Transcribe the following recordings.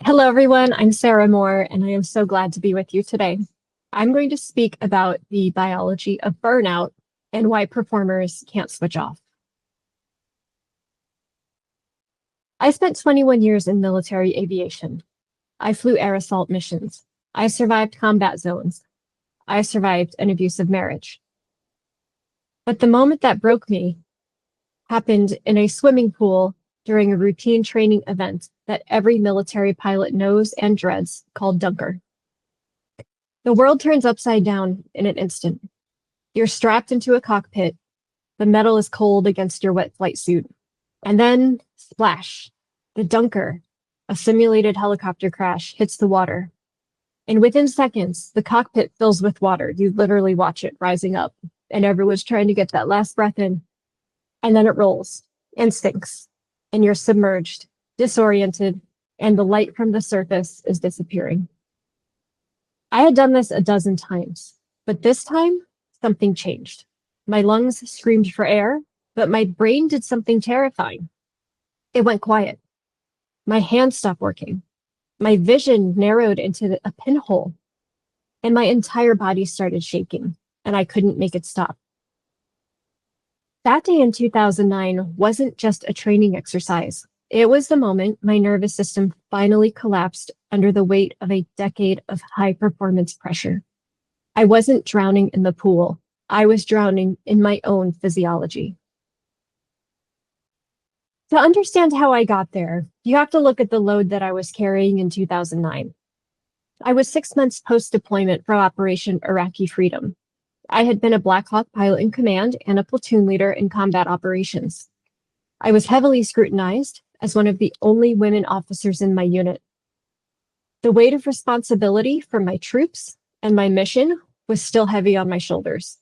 Hello, everyone. I'm Sarah Moore, and I am so glad to be with you today. I'm going to speak about the biology of burnout and why performers can't switch off. I spent 21 years in military aviation. I flew air assault missions. I survived combat zones. I survived an abusive marriage. But the moment that broke me happened in a swimming pool during a routine training event that every military pilot knows and dreads called Dunker. The world turns upside down in an instant. You're strapped into a cockpit. The metal is cold against your wet flight suit. And then, splash, the Dunker, a simulated helicopter crash, hits the water. And within seconds, the cockpit fills with water. You literally watch it rising up, and everyone's trying to get that last breath in. And then it rolls and sinks, and you're submerged, disoriented, and the light from the surface is disappearing. I had done this a dozen times, but this time, something changed. My lungs screamed for air, but my brain did something terrifying. It went quiet. My hands stopped working. My vision narrowed into a pinhole, and my entire body started shaking, and I couldn't make it stop. That day in 2009 wasn't just a training exercise. It was the moment my nervous system finally collapsed under the weight of a decade of high performance pressure. I wasn't drowning in the pool. I was drowning in my own physiology. To understand how I got there, you have to look at the load that I was carrying in 2009. I was 6 months post-deployment from Operation Iraqi Freedom. I had been a Black Hawk pilot in command and a platoon leader in combat operations. I was heavily scrutinized as one of the only women officers in my unit. The weight of responsibility for my troops and my mission was still heavy on my shoulders.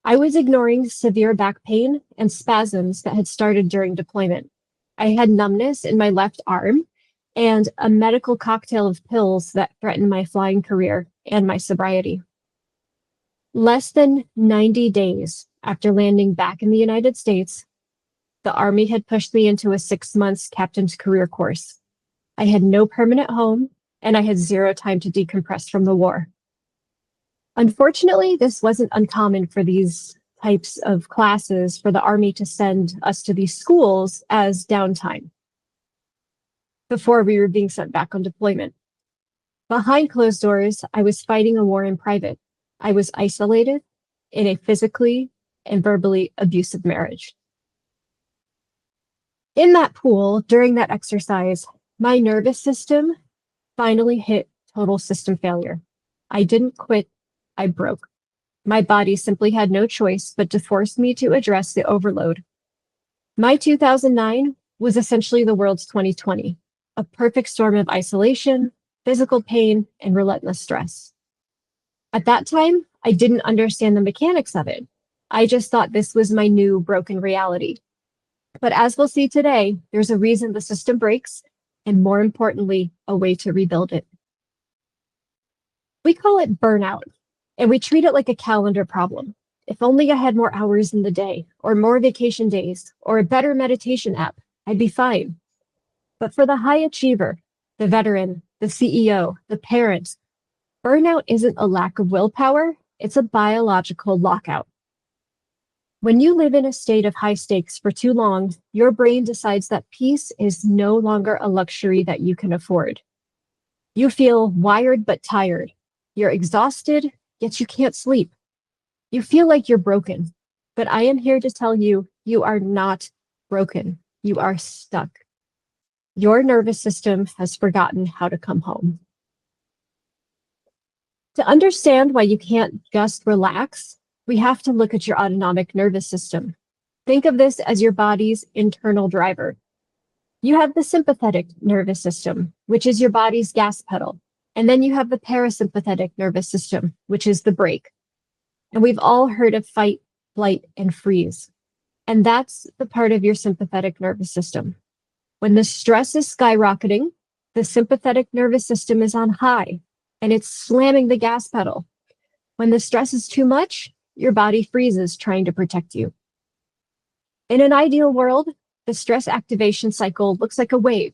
I was ignoring severe back pain and spasms that had started during deployment. I had numbness in my left arm and a medical cocktail of pills that threatened my flying career and my sobriety. Less than 90 days after landing back in the United States, the Army had pushed me into a 6 months captain's career course. I had no permanent home, and I had zero time to decompress from the war. Unfortunately, this wasn't uncommon for these types of classes for the Army to send us to these schools as downtime before we were being sent back on deployment. Behind closed doors, I was fighting a war in private. I was isolated in a physically and verbally abusive marriage. In that pool, during that exercise, my nervous system finally hit total system failure. I didn't quit, I broke. My body simply had no choice but to force me to address the overload. My 2009 was essentially the world's 2020, a perfect storm of isolation, physical pain, and relentless stress. At that time, I didn't understand the mechanics of it. I just thought this was my new broken reality. But as we'll see today, there's a reason the system breaks, and more importantly, a way to rebuild it. We call it burnout, and we treat it like a calendar problem. If only I had more hours in the day, or more vacation days, or a better meditation app, I'd be fine. But for the high achiever, the veteran, the CEO, the parent, burnout isn't a lack of willpower, it's a biological lockout. When you live in a state of high stakes for too long, your brain decides that peace is no longer a luxury that you can afford. You feel wired but tired. You're exhausted, yet you can't sleep. You feel like you're broken, but I am here to tell you, you are not broken. You are stuck. Your nervous system has forgotten how to come home. To understand why you can't just relax, we have to look at your autonomic nervous system. Think of this as your body's internal driver. You have the sympathetic nervous system, which is your body's gas pedal. And then you have the parasympathetic nervous system, which is the brake. And we've all heard of fight, flight, and freeze. And that's the part of your sympathetic nervous system. When the stress is skyrocketing, the sympathetic nervous system is on high, and it's slamming the gas pedal. When the stress is too much, your body freezes trying to protect you. In an ideal world, the stress activation cycle looks like a wave.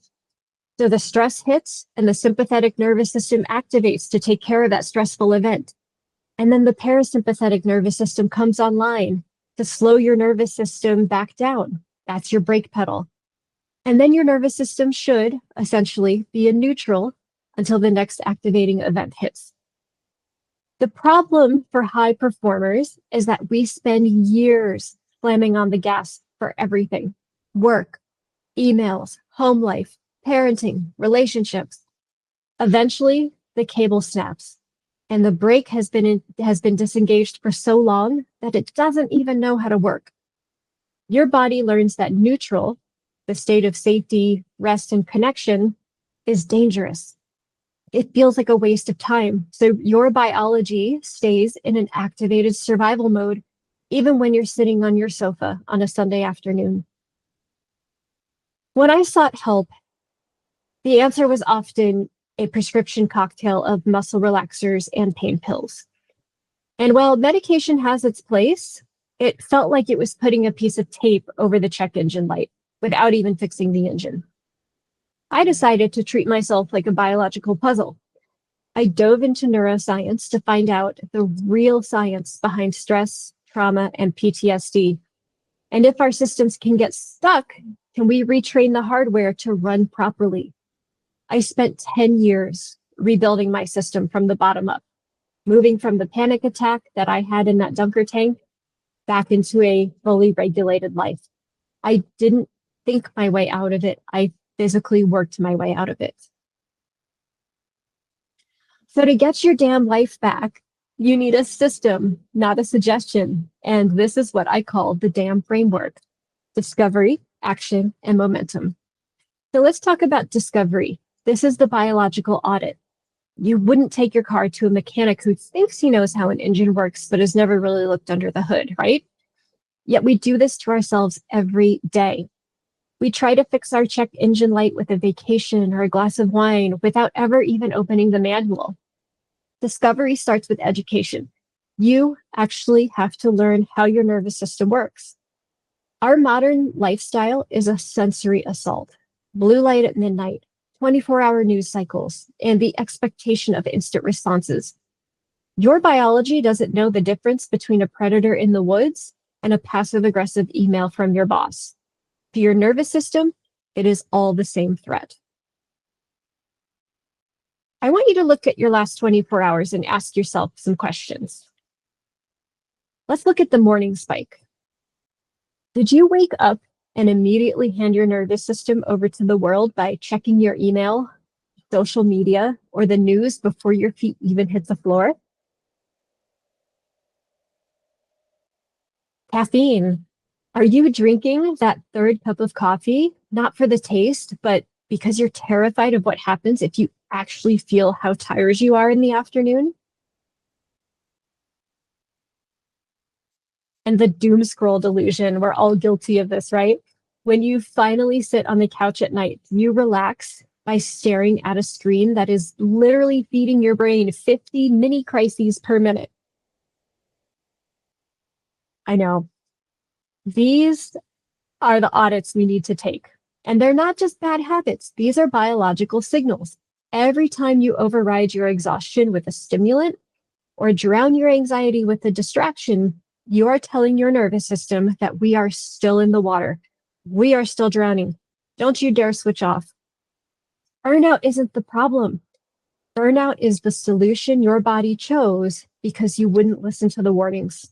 So the stress hits and the sympathetic nervous system activates to take care of that stressful event. And then the parasympathetic nervous system comes online to slow your nervous system back down. That's your brake pedal. And then your nervous system should essentially be in neutral until the next activating event hits. The problem for high performers is that we spend years slamming on the gas for everything: work, emails, home life, parenting, relationships. Eventually, the cable snaps and the brake has been disengaged for so long that it doesn't even know how to work. Your body learns that neutral, the state of safety, rest, and connection, is dangerous. It feels like a waste of time. So your biology stays in an activated survival mode, even when you're sitting on your sofa on a Sunday afternoon. When I sought help, the answer was often a prescription cocktail of muscle relaxers and pain pills. And while medication has its place, it felt like it was putting a piece of tape over the check engine light without even fixing the engine. I decided to treat myself like a biological puzzle. I dove into neuroscience to find out the real science behind stress, trauma, and PTSD. And if our systems can get stuck, can we retrain the hardware to run properly? I spent 10 years rebuilding my system from the bottom up, moving from the panic attack that I had in that dunker tank back into a fully regulated life. I didn't think my way out of it. I physically worked my way out of it. So to get your damn life back, you need a system, not a suggestion. And this is what I call the damn framework: discovery, action, and momentum. So let's talk about discovery. This is the biological audit. You wouldn't take your car to a mechanic who thinks he knows how an engine works, but has never really looked under the hood, right? Yet we do this to ourselves every day. We try to fix our check engine light with a vacation or a glass of wine without ever even opening the manual. Discovery starts with education. You actually have to learn how your nervous system works. Our modern lifestyle is a sensory assault. Blue light at midnight, 24-hour news cycles, and the expectation of instant responses. Your biology doesn't know the difference between a predator in the woods and a passive-aggressive email from your boss. To your nervous system, it is all the same threat. I want you to look at your last 24 hours and ask yourself some questions. Let's look at the morning spike. Did you wake up and immediately hand your nervous system over to the world by checking your email, social media, or the news before your feet even hit the floor? Caffeine. Are you drinking that third cup of coffee, not for the taste, but because you're terrified of what happens if you actually feel how tired you are in the afternoon? And the doom scroll delusion, we're all guilty of this, right? When you finally sit on the couch at night, you relax by staring at a screen that is literally feeding your brain 50 mini crises per minute. I know. These are the audits we need to take. And they're not just bad habits. These are biological signals. Every time you override your exhaustion with a stimulant or drown your anxiety with a distraction, you are telling your nervous system that we are still in the water. We are still drowning. Don't you dare switch off. Burnout isn't the problem. Burnout is the solution your body chose because you wouldn't listen to the warnings.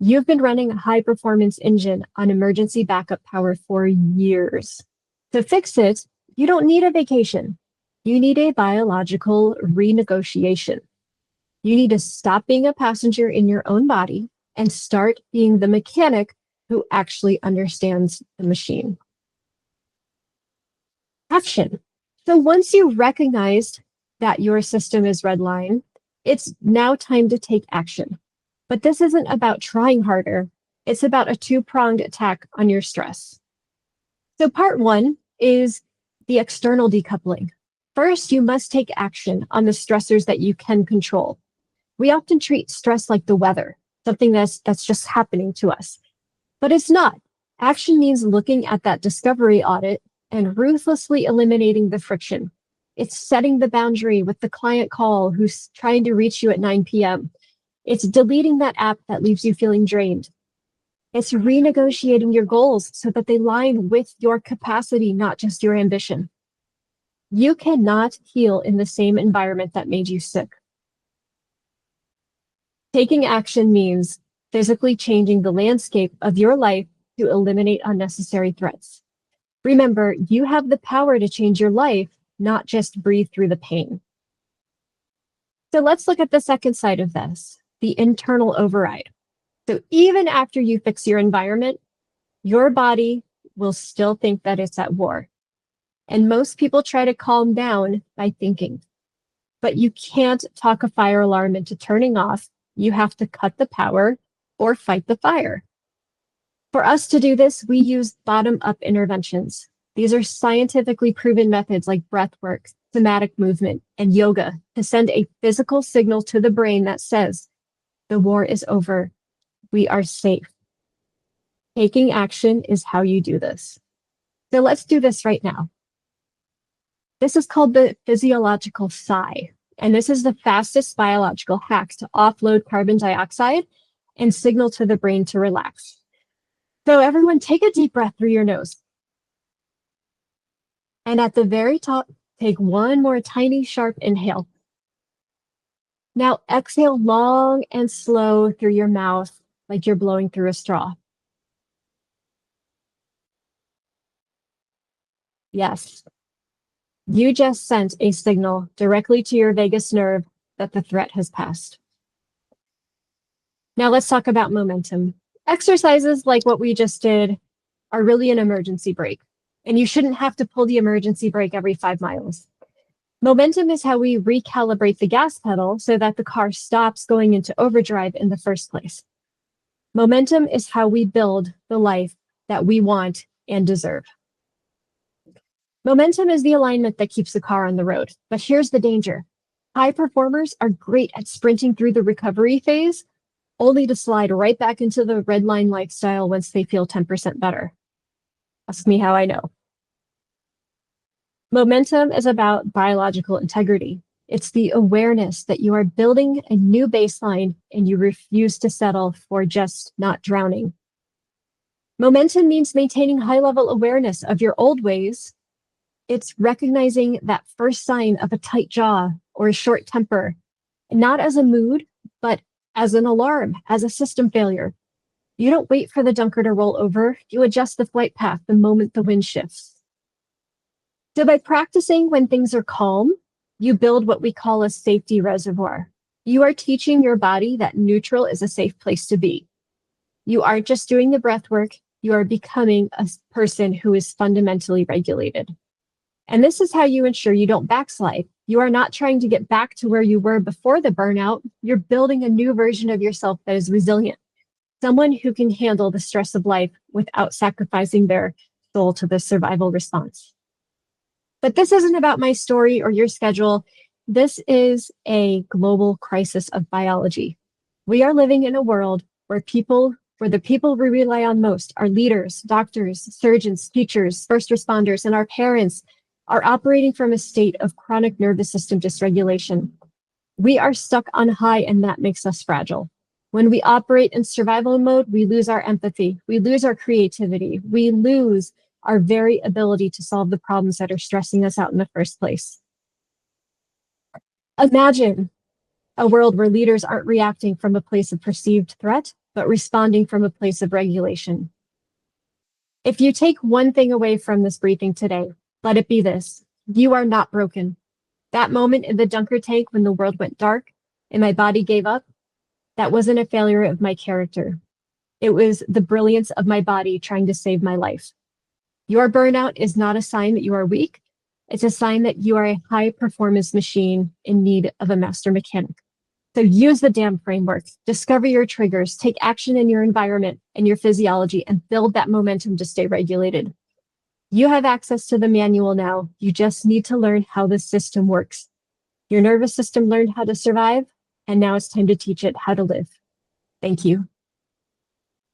You've been running a high-performance engine on emergency backup power for years. To fix it, you don't need a vacation. You need a biological renegotiation. You need to stop being a passenger in your own body and start being the mechanic who actually understands the machine. Action. So once you recognized that your system is redline, it's now time to take action. But this isn't about trying harder. It's about a two-pronged attack on your stress. So part one is the external decoupling. First, you must take action on the stressors that you can control. We often treat stress like the weather, something that's just happening to us. But it's not. Action means looking at that discovery audit and ruthlessly eliminating the friction. It's setting the boundary with the client call who's trying to reach you at 9 p.m. It's deleting that app that leaves you feeling drained. It's renegotiating your goals so that they line with your capacity, not just your ambition. You cannot heal in the same environment that made you sick. Taking action means physically changing the landscape of your life to eliminate unnecessary threats. Remember, you have the power to change your life, not just breathe through the pain. So let's look at the second side of this, the internal override. So even after you fix your environment, your body will still think that it's at war. And most people try to calm down by thinking. But you can't talk a fire alarm into turning off. You have to cut the power or fight the fire. For us to do this, we use bottom-up interventions. These are scientifically proven methods like breath work, somatic movement, and yoga to send a physical signal to the brain that says, the war is over. We are safe. Taking action is how you do this. So let's do this right now. This is called the physiological sigh, and this is the fastest biological hack to offload carbon dioxide and signal to the brain to relax. So everyone, take a deep breath through your nose. And at the very top, take one more tiny, sharp inhale. Now exhale long and slow through your mouth, like you're blowing through a straw. Yes, you just sent a signal directly to your vagus nerve that the threat has passed. Now let's talk about momentum. Exercises like what we just did are really an emergency brake, and you shouldn't have to pull the emergency brake every 5 miles. Momentum is how we recalibrate the gas pedal so that the car stops going into overdrive in the first place. Momentum is how we build the life that we want and deserve. Momentum is the alignment that keeps the car on the road. But here's the danger. High performers are great at sprinting through the recovery phase, only to slide right back into the red line lifestyle once they feel 10% better. Ask me how I know. Momentum is about biological integrity. It's the awareness that you are building a new baseline and you refuse to settle for just not drowning. Momentum means maintaining high-level awareness of your old ways. It's recognizing that first sign of a tight jaw or a short temper, not as a mood, but as an alarm, as a system failure. You don't wait for the dunker to roll over. You adjust the flight path the moment the wind shifts. So by practicing when things are calm, you build what we call a safety reservoir. You are teaching your body that neutral is a safe place to be. You aren't just doing the breath work, you are becoming a person who is fundamentally regulated. And this is how you ensure you don't backslide. You are not trying to get back to where you were before the burnout. You're building a new version of yourself that is resilient, someone who can handle the stress of life without sacrificing their soul to the survival response. But this isn't about my story or your schedule. This is a global crisis of biology. We are living in a world where the people we rely on most, our leaders, doctors, surgeons, teachers, first responders, and our parents, are operating from a state of chronic nervous system dysregulation. We are stuck on high, and that makes us fragile. When we operate in survival mode, we lose our empathy, we lose our creativity, we lose our very ability to solve the problems that are stressing us out in the first place. Imagine a world where leaders aren't reacting from a place of perceived threat, but responding from a place of regulation. If you take one thing away from this briefing today, let it be this: you are not broken. That moment in the dunker tank when the world went dark and my body gave up, that wasn't a failure of my character. It was the brilliance of my body trying to save my life. Your burnout is not a sign that you are weak. It's a sign that you are a high-performance machine in need of a master mechanic. So use the DAM framework, discover your triggers, take action in your environment and your physiology, and build that momentum to stay regulated. You have access to the manual now. You just need to learn how the system works. Your nervous system learned how to survive, and now it's time to teach it how to live. Thank you.